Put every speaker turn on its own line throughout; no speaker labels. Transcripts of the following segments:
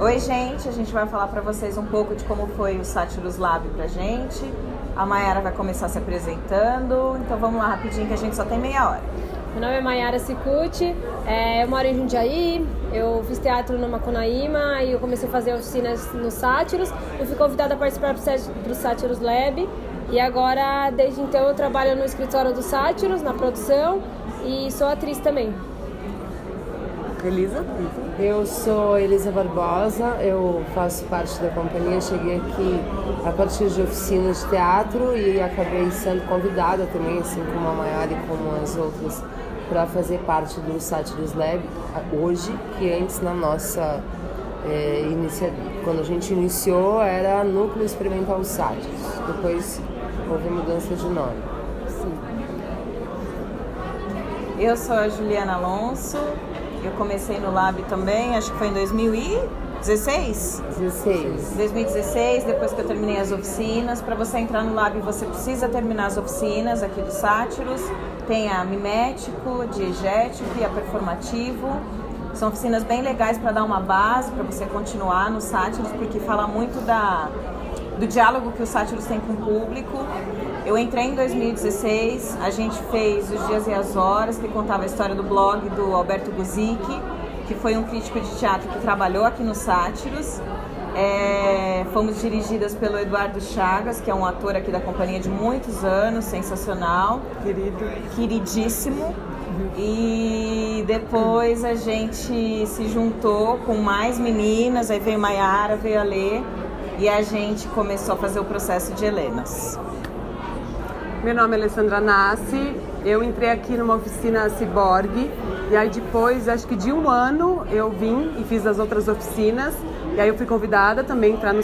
Oi, gente, a gente vai falar para vocês um pouco de como foi o Sátiros Lab pra gente. A Mayara vai começar se apresentando, então vamos lá rapidinho que a gente só tem meia hora.
Meu nome é Mayara Cicucci, eu moro em Jundiaí, eu fiz teatro no Macunaíma e eu comecei a fazer oficinas no Sátiros. Eu fui convidada a participar do Sátiros Lab e agora, desde então, eu trabalho no escritório do Sátiros, na produção, e sou atriz também.
Elisa?
Eu sou Elisa Barbosa, eu faço parte da companhia, cheguei aqui a partir de oficinas de teatro e acabei sendo convidada também, assim como a Mayara e como as outras, para fazer parte do Sátiros Lab hoje, que antes na nossa iniciativa. Quando a gente iniciou era Núcleo Experimental Sátiros, depois houve mudança de nome.
Sim.
Eu sou a Juliana Alonso. Eu comecei no Lab também, acho que foi em 2016? 2016, depois que eu terminei as oficinas. Para você entrar no Lab, você precisa terminar as oficinas aqui do Sátiros. Tem a mimético, diegético e a performativo. São oficinas bem legais para dar uma base, para você continuar no Sátiros, porque fala muito do diálogo que o Sátiros tem com o público. Eu entrei em 2016, a gente fez Os Dias e as Horas, que contava a história do blog do Alberto Guzic, que foi um crítico de teatro que trabalhou aqui no Sátiros. Fomos dirigidas pelo Eduardo Chagas, que é um ator aqui da companhia de muitos anos, sensacional, queridíssimo. E depois a gente se juntou com mais meninas, aí veio Mayara, veio a Lê, e a gente começou a fazer o processo de Helenas.
Meu nome é Alessandra Nassi, eu entrei aqui numa oficina Ciborgue e aí depois, acho que de um ano, eu vim e fiz as outras oficinas e aí eu fui convidada também a entrar no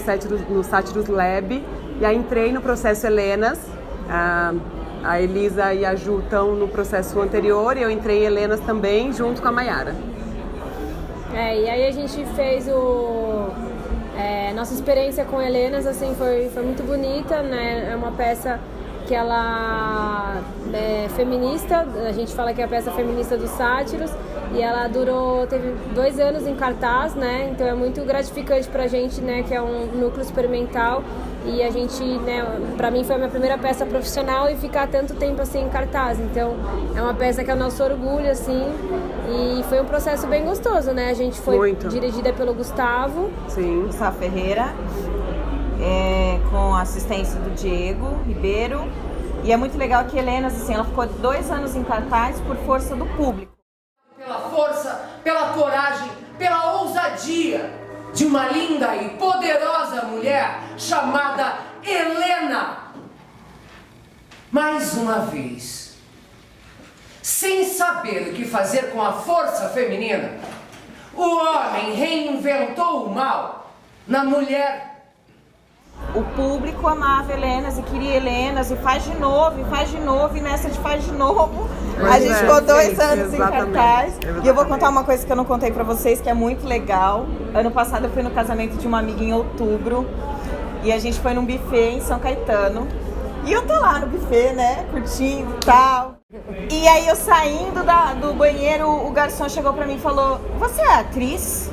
Sátiros Lab e aí entrei no processo Helenas. A Elisa e a Ju estão no processo anterior e eu entrei em Helenas também, junto com a Mayara.
E aí a gente fez nossa experiência com Helenas, assim, foi muito bonita, né? É uma peça que ela é feminista, a gente fala que é a peça feminista dos Sátiros, e ela teve 2 anos em cartaz, né? Então é muito gratificante pra gente, né? Que é um núcleo experimental, e a gente, né? Pra mim foi a minha primeira peça profissional e ficar tanto tempo assim em cartaz, então é uma peça que é o nosso orgulho, assim, e foi um processo bem gostoso, né? A gente foi dirigida pelo Gustavo.
Sim.
Gustavo Ferreira. Com a assistência do Diego Ribeiro. E é muito legal que Helenas, assim, ela ficou 2 anos em cartaz por força do público.
Pela força, pela coragem, pela ousadia de uma linda e poderosa mulher chamada Helena. Mais uma vez, sem saber o que fazer com a força feminina, o homem reinventou o mal na mulher.
O público amava Helenas e queria Helenas, e faz de novo, e nessa de faz de novo. A gente ficou 2 anos em cartaz. E eu vou contar uma coisa que eu não contei pra vocês, que é muito legal. Ano passado eu fui no casamento de uma amiga em outubro, e a gente foi num buffet em São Caetano. E eu tô lá no buffet, né, curtindo e tal. E aí eu saindo do banheiro, o garçom chegou pra mim e falou: "Você é atriz?"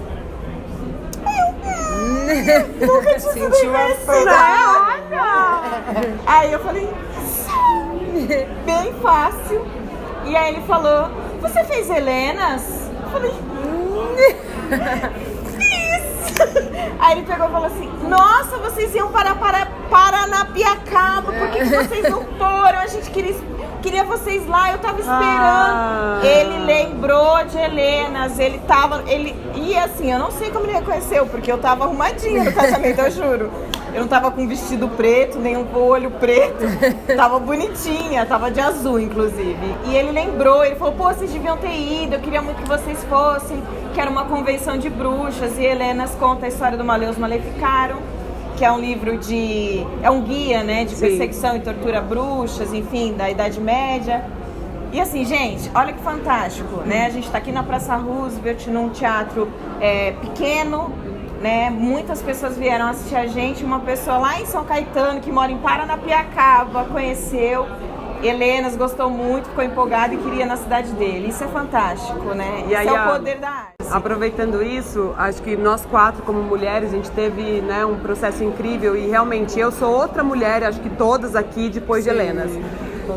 Nunca sentiu a Aí eu falei, sim, bem fácil. E aí ele falou: "Você fez Helenas?" Eu falei, fiz. Aí ele pegou e falou assim: "Nossa, vocês iam para Paranapiacaba, por que vocês não foram? A gente queria vocês lá, eu tava esperando." Ele lembrou de Helenas, e assim, eu não sei como ele reconheceu, porque eu tava arrumadinha no casamento, eu juro. Eu não tava com vestido preto, nem um olho preto, tava bonitinha, tava de azul, inclusive. E ele lembrou, ele falou: "Pô, vocês deviam ter ido, eu queria muito que vocês fossem, que era uma convenção de bruxas." E Helenas conta a história do Maleus Maleficaram, que é um livro é um guia, né, de perseguição e tortura a bruxas, enfim, da Idade Média. E assim, gente, olha que fantástico, né? A gente tá aqui na Praça Roosevelt, num teatro pequeno, né? Muitas pessoas vieram assistir a gente, uma pessoa lá em São Caetano, que mora em Paranapiacaba, conheceu. Helenas gostou muito, ficou empolgado e queria na cidade dele. Isso é fantástico, né?
E aí,
isso é o poder da arte.
Aproveitando isso, acho que nós 4 como mulheres, a gente teve, né, um processo incrível e realmente eu sou outra mulher, acho que todas aqui, depois de Helenas.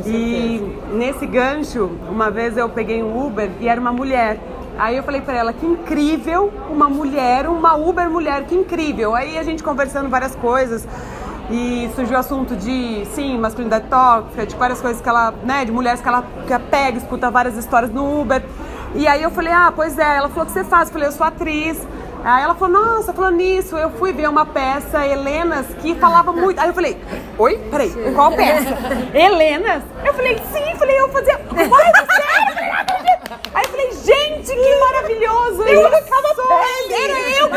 E nesse gancho, uma vez eu peguei um Uber e era uma mulher. Aí eu falei pra ela, que incrível, uma mulher, uma Uber mulher, que incrível. Aí a gente conversando várias coisas e surgiu o assunto de, sim, masculinidade tóxica, de várias coisas que ela, né, de mulheres que ela pega, escuta várias histórias no Uber. E aí eu falei, pois é, ela falou, o que você faz? Eu falei, eu sou atriz. Aí ela falou, nossa, falando nisso, eu fui ver uma peça, Helenas, que falava muito. Aí eu falei, oi? Peraí, qual peça? Helenas? Eu falei, sim, eu fazia, vai, sério? Aí eu falei, gente, que maravilhoso! Era eu!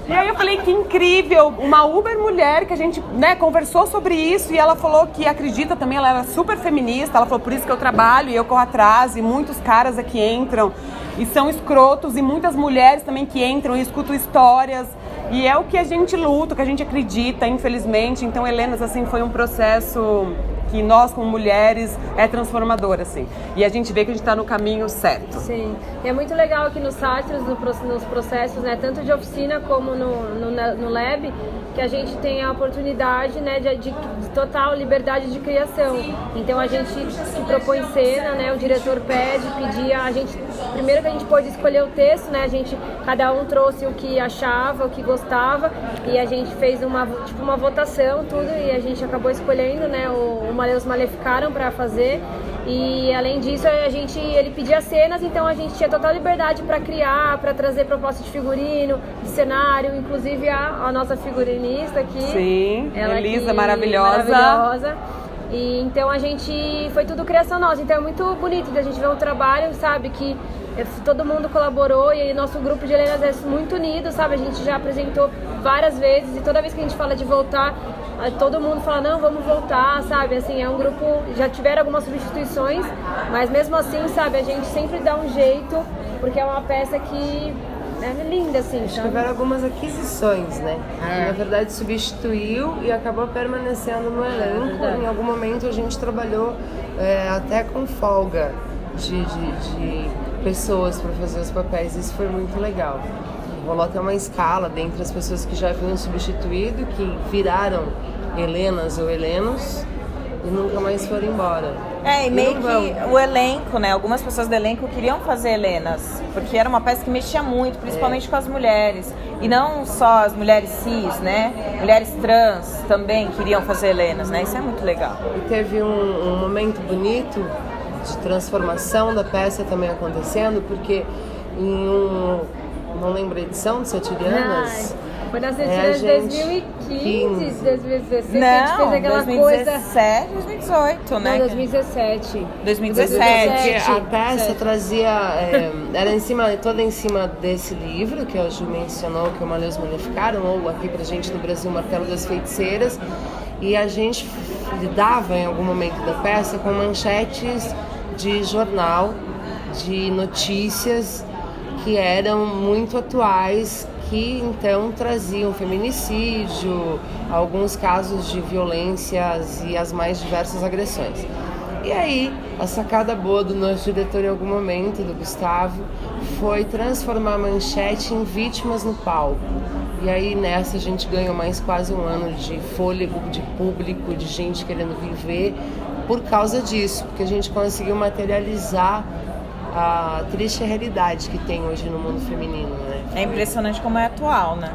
E aí eu falei, que incrível! Uma Uber mulher que a gente, né, conversou sobre isso e ela falou que acredita também, ela era super feminista, ela falou, por isso que eu trabalho e eu corro atrás e muitos caras aqui entram e são escrotos e muitas mulheres também que entram e escutam histórias e é o que a gente luta, o que a gente acredita, infelizmente. Então, Helenas, assim, foi um processo que nós, como mulheres, é transformador, assim. E a gente vê que a gente está no caminho certo.
Sim. E é muito legal aqui no Sátiros, nos processos, né, tanto de oficina como no Lab, que a gente tem a oportunidade, né, de total liberdade de criação. Então a gente se propõe cena, né, o diretor pedia, a gente, primeiro que a gente pôde escolher o texto, né, cada um trouxe o que achava, o que gostava, e a gente fez uma votação, tudo, e a gente acabou escolhendo, né, o Maleus Maleficaram para fazer. E além disso, ele pedia cenas, então a gente tinha total liberdade para criar, para trazer proposta de figurino, de cenário, inclusive a nossa figurinista aqui.
Sim,
ela
Elisa,
aqui, maravilhosa. E então foi tudo criação nossa, então é muito bonito da gente ver um trabalho, sabe, que todo mundo colaborou e nosso grupo de Helenas é muito unido, sabe, a gente já apresentou várias vezes e toda vez que a gente fala de voltar, todo mundo fala, não, vamos voltar, sabe, assim, é um grupo, já tiveram algumas substituições, mas mesmo assim, sabe, a gente sempre dá um jeito, porque é uma peça que é linda, assim, sabe?
Tiveram algumas aquisições, né? Que, na verdade, substituiu e acabou permanecendo no elenco. Em algum momento a gente trabalhou até com folga de pessoas para fazer os papéis, isso foi muito legal. Rolou até uma escala dentre as pessoas que já haviam substituído, que viraram Helenas ou Helenos e nunca mais foram embora.
E meio que o elenco, né? Algumas pessoas do elenco queriam fazer Helenas, porque era uma peça que mexia muito, principalmente com as mulheres. E não só as mulheres cis, né? Mulheres trans também queriam fazer Helenas, né? Isso é muito legal.
E teve um momento bonito de transformação da peça também acontecendo, porque não lembro a edição de Satirianas.
Foi nas Satirianas de 2015, 2016,
não,
a gente fez aquela
2017, 2018, né?
Não, 2017.
2017.
A peça trazia, era toda em cima desse livro, que a Ju mencionou, que o Maleus Maleficaram, ou aqui pra gente no Brasil, o Martelo das Feiticeiras, e a gente lidava em algum momento da peça com manchetes de jornal, de notícias que eram muito atuais, que então traziam feminicídio, alguns casos de violências e as mais diversas agressões. E aí, a sacada boa do nosso diretor em algum momento, do Gustavo, foi transformar a manchete em vítimas no palco. E aí nessa a gente ganhou mais quase um ano de fôlego, de público, de gente querendo viver por causa disso, porque a gente conseguiu materializar a triste realidade que tem hoje no mundo feminino, né?
É impressionante como é atual, né?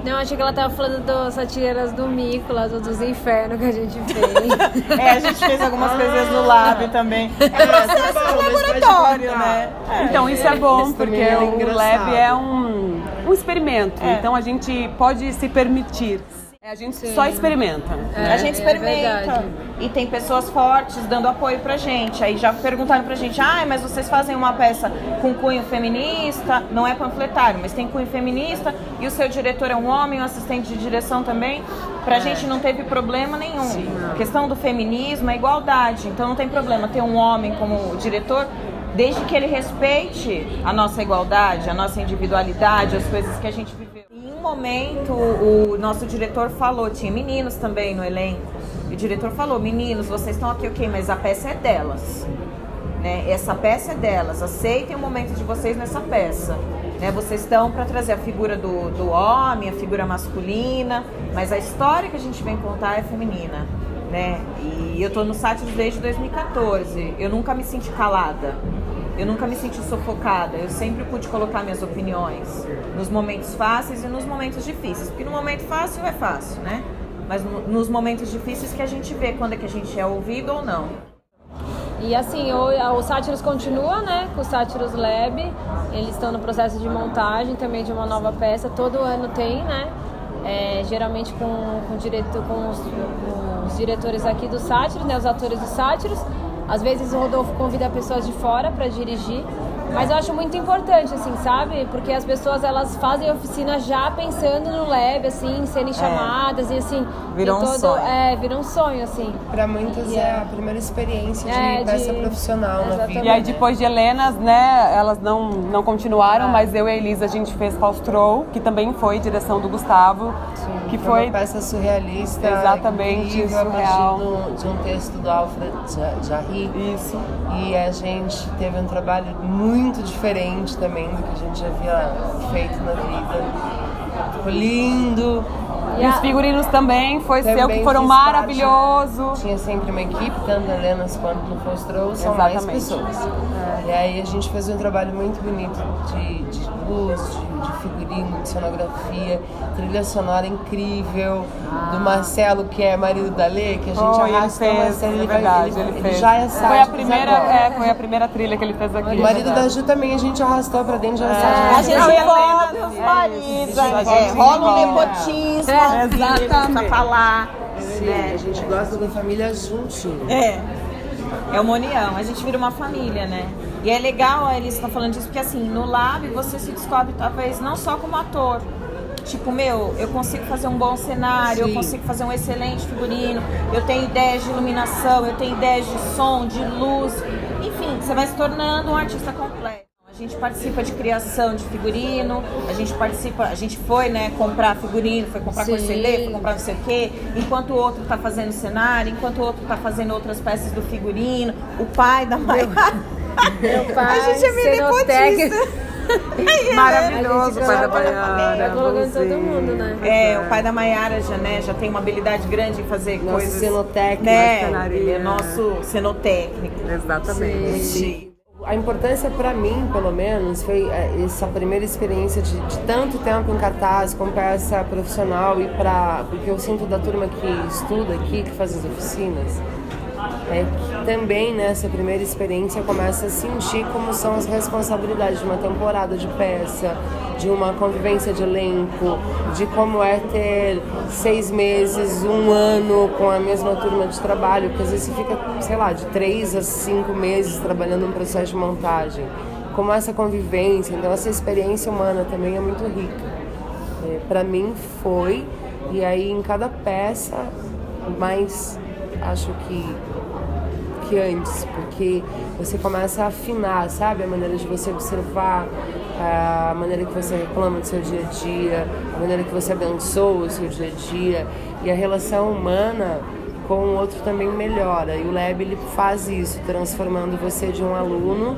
Não, achei que ela tava falando das Satiras do Mícolas ou dos Infernos que a gente fez.
A gente fez algumas coisas no Lab também. É processo de laboratório, né?
Então isso é bom, porque o Lab é um experimento. Então a gente pode se permitir. A gente só experimenta.
A gente experimenta. E tem pessoas fortes dando apoio pra gente. Aí já perguntaram pra gente, mas vocês fazem uma peça com cunho feminista, não é panfletário, mas tem cunho feminista, e o seu diretor é um homem, um assistente de direção também. Pra gente não teve problema nenhum. Sim. A questão do feminismo é igualdade, então não tem problema ter um homem como diretor, desde que ele respeite a nossa igualdade, a nossa individualidade, as coisas que a gente viveu. Em um momento, o nosso diretor falou, tinha meninos também no elenco, E o diretor falou, meninos, vocês estão aqui, ok, mas a peça é delas. Né? Essa peça é delas, aceitem o momento de vocês nessa peça. Né? Vocês estão para trazer a figura do homem, a figura masculina, mas a história que a gente vem contar é feminina. Né? E eu tô no Sátiros desde 2014, eu nunca me senti calada, eu nunca me senti sufocada, eu sempre pude colocar minhas opiniões nos momentos fáceis e nos momentos difíceis, porque no momento fácil é fácil, né? Mas nos momentos difíceis que a gente vê quando é que a gente é ouvido ou não.
E assim, o Sátiros continua, né, com o Sátiros Lab, eles estão no processo de montagem também de uma nova peça, todo ano tem, né? Geralmente com os diretores aqui do Sátiros, né, os atores do Sátiros. Às vezes o Rodolfo convida pessoas de fora para dirigir, mas eu acho muito importante, assim, sabe? Porque as pessoas, elas fazem oficina já pensando no Lab, assim, em serem chamadas e assim...
Virou um sonho.
Virou um sonho, assim.
Para muitos é a primeira experiência de peça profissional na vida.
E aí depois de Helenas, né, elas não continuaram, mas eu e a Elisa, a gente fez Faustro, que também foi direção do Gustavo.
Sim,
que foi
uma peça surrealista.
Exatamente,
incrível,
surreal.
A partir de um texto do Alfred Jarry.
Isso.
E a gente teve um trabalho muito diferente também do que a gente já havia feito na vida. Ficou lindo.
E os figurinos também, foi seu, que foram maravilhosos.
Tinha sempre uma equipe, tanto a Helenas quanto no Faustro, são mais pessoas. E aí a gente fez um trabalho muito bonito de luz, de figurino, de cenografia, trilha sonora incrível, do Marcelo, que é marido da Lê, que a gente arrastou o Marcelo. Ele já é sátiros.
Foi a primeira trilha que ele fez aqui.
O marido da Ju também a gente arrastou pra dentro, já é sátiros.
A gente envolve os maridos, rola um nepotismo, pra falar.
Sim, a gente gosta da família juntinho.
É uma união, a gente vira uma família, né? E é legal a Elisa tá falando disso, porque assim, no Lab você se descobre talvez não só como ator. Tipo, eu consigo fazer um bom cenário, eu consigo fazer um excelente figurino, eu tenho ideias de iluminação, eu tenho ideias de som, de luz. Enfim, você vai se tornando um artista completo. A gente participa de criação de figurino, a gente foi, né, comprar figurino, foi comprar corcelê, foi comprar não sei o quê, enquanto o outro tá fazendo cenário, enquanto o outro tá fazendo outras peças do figurino, o pai da Maiara.
Meu pai,
a gente é meio nepotista.
Maravilhoso o pai da Maiara.
Vai colocando todo mundo, né?
O pai da Maiara já tem uma habilidade grande em fazer
nosso
coisas.
Cenotécnico,
né? Ele é nosso cenotécnico.
Exatamente.
Sim. A importância para mim, pelo menos, foi essa primeira experiência de tanto tempo em cartaz, com peça profissional porque eu sinto da turma que estuda aqui, que faz as oficinas, que também nessa primeira experiência começa a sentir como são as responsabilidades de uma temporada de peça, de uma convivência de elenco, de como é ter 6 meses, 1 ano com a mesma turma de trabalho, porque às vezes você fica, sei lá, de 3 a 5 meses trabalhando num processo de montagem. Como essa convivência, então essa experiência humana também é muito rica. Para mim foi, e aí em cada peça, mais acho que antes, porque você começa a afinar, sabe? A maneira de você observar, a maneira que você reclama do seu dia a dia, a maneira que você abençoa o seu dia a dia, e a relação humana com o outro também melhora. E o Lab, ele faz isso, transformando você de um aluno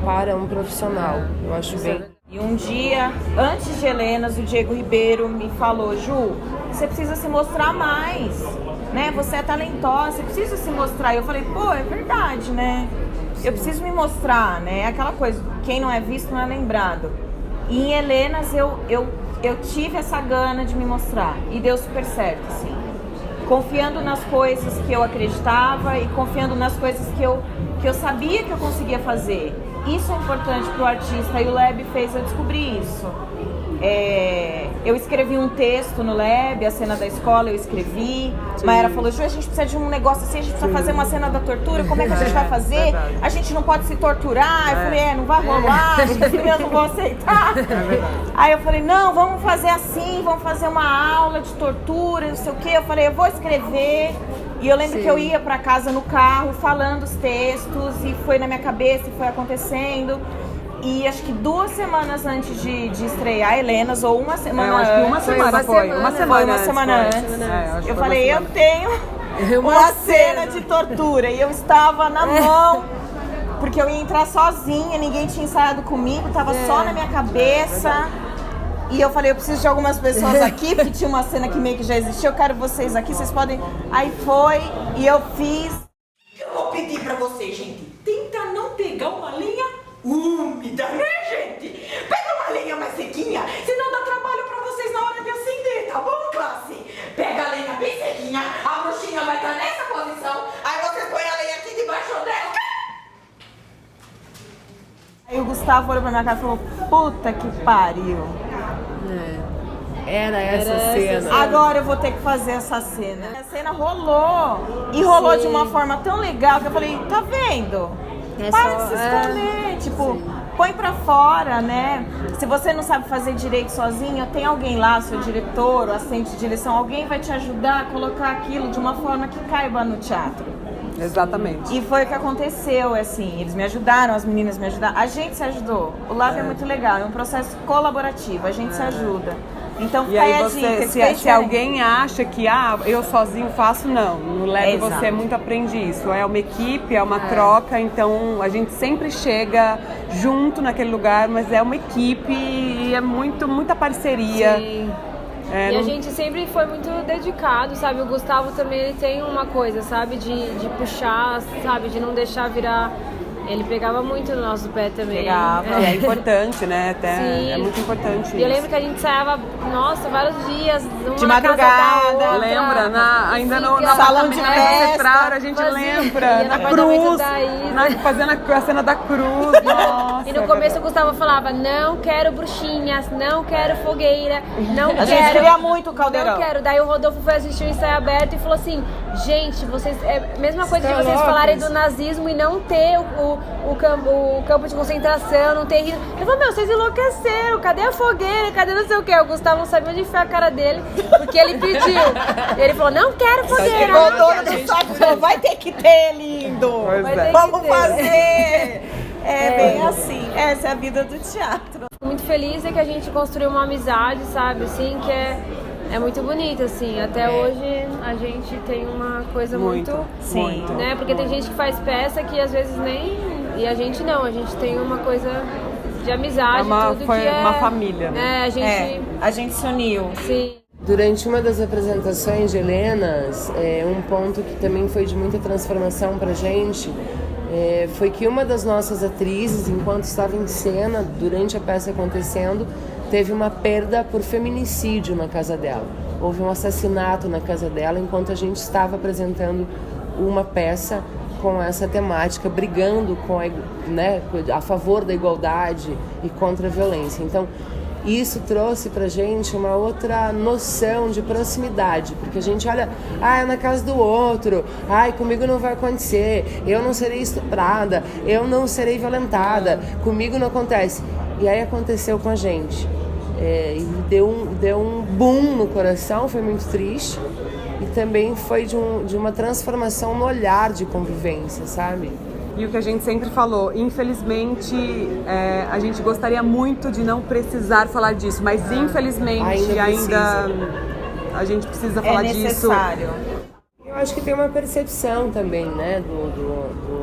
para um profissional. Eu acho bem...
E um dia, antes de Helenas, o Diego Ribeiro me falou: Ju, você precisa se mostrar mais, né? Você é talentosa, você precisa se mostrar. E eu falei, pô, é verdade, né? Eu preciso me mostrar, né? Aquela coisa, quem não é visto não é lembrado. E em Helenas eu tive essa gana de me mostrar. E deu super certo, assim. Confiando nas coisas que eu acreditava e confiando nas coisas que eu sabia que eu conseguia fazer. Isso é importante para o artista e o Lab fez eu descobrir isso. Eu escrevi um texto no Lab, a cena da escola eu escrevi. Maera falou, Ju, a gente precisa de um negócio assim, a gente precisa fazer uma cena da tortura, como é que a gente vai fazer? A gente não pode se torturar. Eu falei, não vai rolar, eu não vou aceitar. Aí eu falei, não, vamos fazer assim, vamos fazer uma aula de tortura, não sei o quê. Eu falei, eu vou escrever. E eu lembro que eu ia pra casa no carro falando os textos e foi na minha cabeça e foi acontecendo. E acho que 2 semanas antes de estrear Helenas, ou uma semana
acho que uma semana foi. Uma semana
antes. Eu falei, eu tenho uma cena de tortura. E eu estava na mão, porque eu ia entrar sozinha, ninguém tinha ensaiado comigo, tava só na minha cabeça. E eu falei, eu preciso de algumas pessoas aqui, porque tinha uma cena que meio que já existia, eu quero vocês aqui, vocês podem... Aí foi, e eu fiz...
Eu vou pedir pra vocês, gente, tenta não pegar uma lenha úmida, né, gente? Pega uma lenha mais sequinha, senão dá trabalho pra vocês na hora de acender, tá bom, classe? Pega a lenha bem sequinha, a bruxinha vai estar nessa posição, aí vocês põem a lenha aqui debaixo dela.
Aí o Gustavo olhou pra minha cara e falou, puta que pariu.
Era essa cena.
Agora eu vou ter que fazer essa cena. A cena rolou. E rolou de uma forma tão legal que eu falei, tá vendo? Para de se esconder. Tipo, põe pra fora, né? Se você não sabe fazer direito sozinho, tem alguém lá, seu diretor, o assistente de direção, alguém vai te ajudar a colocar aquilo de uma forma que caiba no teatro.
Exatamente.
E foi o que aconteceu, assim, eles me ajudaram, as meninas me ajudaram, a gente se ajudou. O Lab é muito legal, é um processo colaborativo, a gente se ajuda. Então,
e aí você, se alguém acha que eu sozinho faço, não. No Lab você muito aprende isso. É uma equipe, é uma troca, então a gente sempre chega junto naquele lugar, mas é uma equipe e é muita parceria.
Sim. E a gente sempre foi muito dedicado, sabe? O Gustavo também, ele tem uma coisa, sabe? De puxar, sabe? De não deixar virar... Ele pegava muito no nosso pé também.
Pegava, é importante, né? Até
Sim.
É muito importante isso.
E eu lembro que a gente ensaiava, nossa, vários dias, uma
de madrugada,
lembra?
ainda
na
salão de festa,
a gente lembra, na cruz, fazendo a cena da cruz. Nossa,
e no começo o Gustavo falava, não quero bruxinhas, não quero fogueira, não quero...
A gente queria muito o caldeirão.
Não quero. Daí o Rodolfo foi assistir o ensaio aberto e falou assim, gente, vocês... É a mesma coisa de vocês falarem do nazismo e não ter o campo de concentração, não ter... Ele falou, vocês enlouqueceram, cadê a fogueira, cadê não sei o que? O Gustavo não sabia onde enfiar a cara dele, porque ele pediu. Ele falou, não quero fogueira.
O dono do saco falou, vai ter que ter, lindo. Vamos fazer. Bem assim, essa é a vida do teatro.
Fico muito feliz que a gente construiu uma amizade, sabe, assim, que é muito bonita, assim. Até hoje a gente tem uma coisa muito né? Porque tem gente que faz peça que às vezes nem... E a gente não, a gente tem uma coisa de amizade,
foi uma família, né?
A gente se uniu.
Sim.
Durante uma das apresentações de Helenas, um ponto que também foi de muita transformação pra gente, foi que uma das nossas atrizes, enquanto estava em cena, durante a peça acontecendo, teve uma perda por feminicídio na casa dela. Houve um assassinato na casa dela enquanto a gente estava apresentando uma peça com essa temática, brigando a favor da igualdade e contra a violência. Então, isso trouxe pra gente uma outra noção de proximidade, porque a gente olha, é na casa do outro, comigo não vai acontecer, eu não serei estuprada, eu não serei violentada, comigo não acontece. E aí aconteceu com a gente. E deu um boom no coração, foi muito triste. E também foi de uma transformação no olhar de convivência, sabe?
E o que a gente sempre falou, infelizmente, a gente gostaria muito de não precisar falar disso, mas infelizmente ainda a gente precisa falar disso. É
necessário.
Eu acho que tem uma percepção também, né, do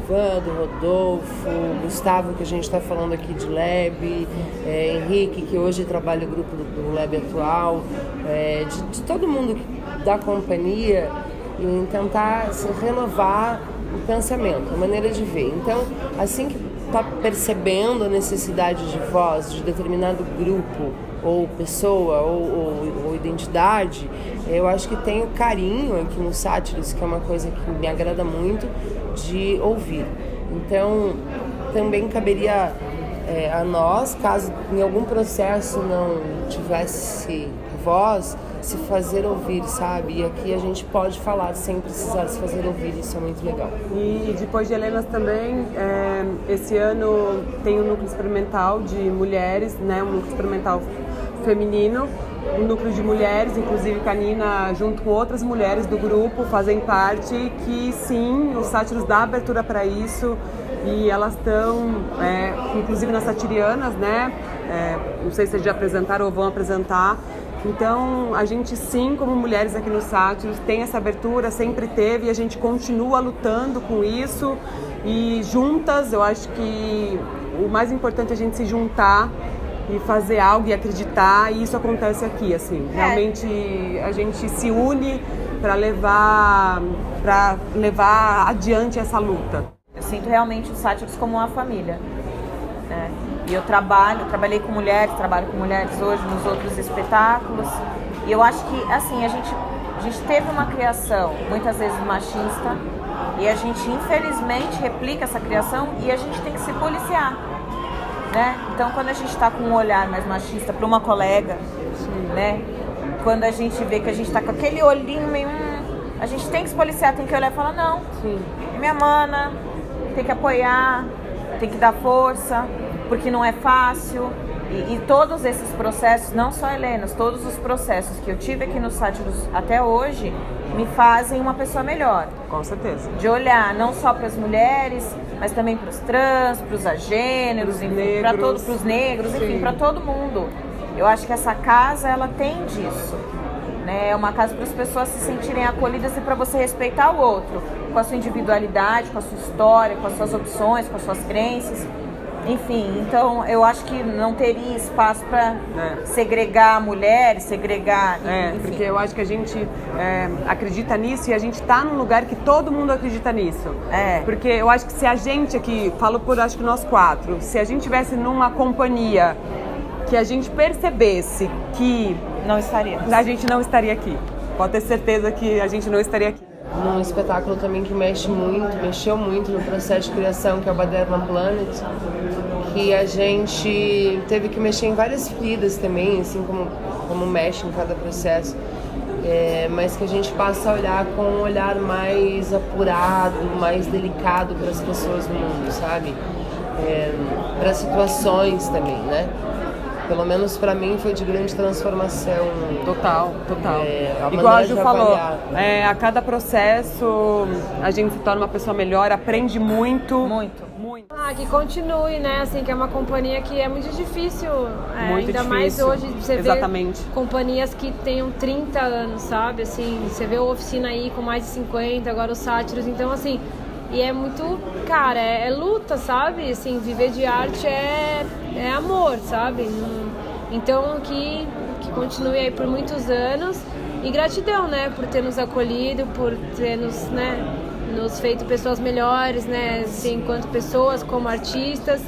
Ivan, do Rodolfo, Gustavo, que a gente está falando aqui de Lab, Henrique, que hoje trabalha no grupo do Lab atual, de todo mundo da companhia, em tentar renovar o pensamento, a maneira de ver. Então, assim que está percebendo a necessidade de voz de determinado grupo, ou pessoa, ou identidade, eu acho que tem o carinho aqui no Sátiros, que é uma coisa que me agrada muito, de ouvir. Então, também caberia a nós, caso em algum processo não tivesse voz, se fazer ouvir, sabe? E aqui a gente pode falar sem precisar se fazer ouvir, isso é muito legal.
E depois de Helenas também, esse ano tem um núcleo experimental de mulheres, né? Um núcleo experimental feminino, um núcleo de mulheres, inclusive Canina, junto com outras mulheres do grupo, fazem parte, que sim, o Sátiros dá abertura para isso, e elas estão, inclusive nas Satirianas, né? Não sei se já apresentaram ou vão apresentar, Então, a gente sim, como mulheres aqui no Sátiros, tem essa abertura, sempre teve, e a gente continua lutando com isso. E juntas, eu acho que o mais importante é a gente se juntar e fazer algo e acreditar, e isso acontece aqui, assim. Realmente, a gente se une para levar adiante essa luta.
Eu sinto realmente os Sátiros como uma família, né? E eu trabalhei com mulheres, trabalho com mulheres hoje nos outros espetáculos. E eu acho que, assim, a gente teve uma criação muitas vezes machista e a gente, infelizmente, replica essa criação e a gente tem que se policiar, né? Então, quando a gente está com um olhar mais machista para uma colega, né? Quando a gente vê que a gente está com aquele olhinho meio... a gente tem que se policiar, tem que olhar e falar, não, é minha mana, tem que apoiar, tem que dar força, porque não é fácil. E todos esses processos, não só Helenas, todos os processos que eu tive aqui no Sátiros até hoje, me fazem uma pessoa melhor.
Com certeza.
De olhar não só para as mulheres, mas também para os trans, para os agêneros, para os negros, enfim, para todo mundo. Eu acho que essa casa, ela tem disso. É uma casa para as pessoas se sentirem acolhidas e para você respeitar o outro, com a sua individualidade, com a sua história, com as suas opções, com as suas crenças. Enfim, então eu acho que não teria espaço para segregar mulheres, segregar... enfim.
Porque eu acho que a gente acredita nisso e a gente tá num lugar que todo mundo acredita nisso. Porque eu acho que se a gente aqui, falo por acho que nós quatro, se a gente estivesse numa companhia que a gente percebesse que...
não estaríamos.
A gente não estaria aqui. Pode ter certeza que a gente não estaria aqui.
Num espetáculo também que mexeu muito no processo de criação, que é o Baderna Planet, que a gente teve que mexer em várias feridas também, assim como mexe em cada processo, mas que a gente passa a olhar com um olhar mais apurado, mais delicado para as pessoas no mundo, sabe? Para situações também, né? Pelo menos para mim foi de grande transformação.
Total. Igual a Ju falou, a cada processo a gente se torna uma pessoa melhor, aprende muito.
Que continue, né? Assim, que é uma companhia que é muito difícil.
Muito
ainda
difícil.
mais hoje você
Exatamente.
vê companhias que tenham 30 anos, sabe? Assim, você vê o Oficina aí com mais de 50, agora os Sátiros. Então, assim, e é muito, cara, é luta, sabe? Assim, viver de arte é amor, sabe? Então, que continue aí por muitos anos. E gratidão, né? Por ter nos acolhido, por ter nos feito pessoas melhores, né? Assim, enquanto pessoas, como artistas.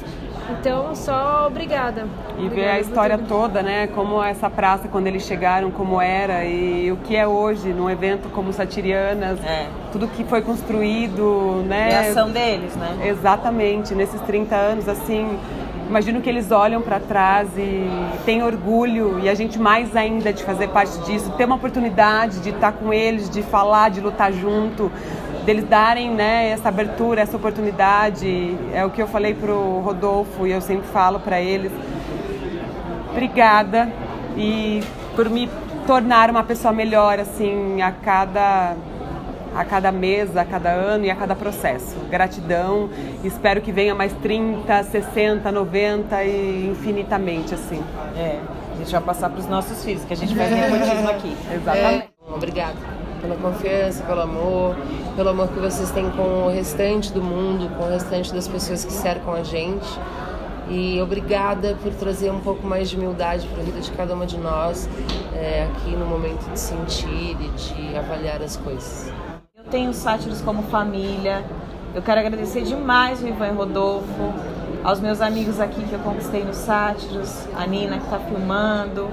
Então, só obrigada.
E ver a história toda, né? Como essa praça, quando eles chegaram, como era e o que é hoje, num evento como Satirianas. Tudo que foi construído, né?
É a ação deles, né?
Exatamente. Nesses 30 anos, assim, imagino que eles olham para trás e têm orgulho, e a gente mais ainda de fazer parte disso, ter uma oportunidade de estar com eles, de falar, de lutar junto, deles darem, né, essa abertura, essa oportunidade. É o que eu falei pro Rodolfo e eu sempre falo para eles. Obrigada e por me tornar uma pessoa melhor, assim, a cada mês, a cada ano e a cada processo. Gratidão, espero que venha mais 30, 60, 90 e infinitamente, assim.
A gente vai passar para os nossos filhos, que a gente faz nepotismo aqui.
Exatamente.
Obrigada pela confiança, pelo amor que vocês têm com o restante do mundo, com o restante das pessoas que cercam a gente. E obrigada por trazer um pouco mais de humildade para a vida de cada uma de nós, aqui no momento de sentir e de avaliar as coisas.
Eu tenho os Sátiros como família. Eu quero agradecer demais o Ivan e Rodolfo, aos meus amigos aqui que eu conquistei nos Sátiros, a Nina que está filmando.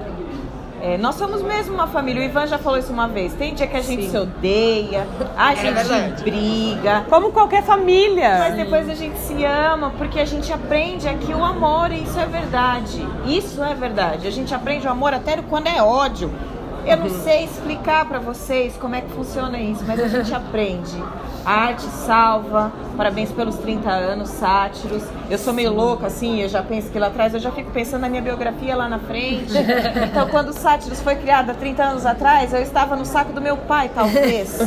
Nós somos mesmo uma família. O Ivan já falou isso uma vez. Tem dia que a gente se odeia, a gente briga.
Como qualquer família.
Mas depois a gente se ama, porque a gente aprende aqui o amor, e isso é verdade. Isso é verdade. A gente aprende o amor até quando é ódio. Eu não sei explicar pra vocês como é que funciona isso, mas a gente aprende. A arte salva. Parabéns pelos 30 anos, Sátiros. Eu sou meio louca, assim, eu já penso que lá atrás, eu já fico pensando na minha biografia lá na frente. Então, quando o Sátiros foi criado há 30 anos atrás, eu estava no saco do meu pai, talvez.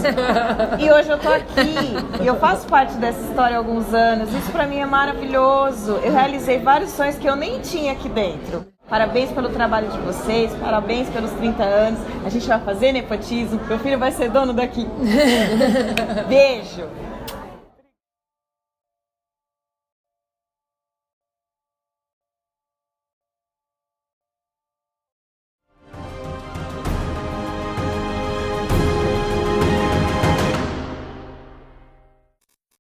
E hoje eu tô aqui. E eu faço parte dessa história há alguns anos. Isso pra mim é maravilhoso. Eu realizei vários sonhos que eu nem tinha aqui dentro. Parabéns pelo trabalho de vocês, parabéns pelos 30 anos. A gente vai fazer nepotismo, meu filho vai ser dono daqui. Beijo!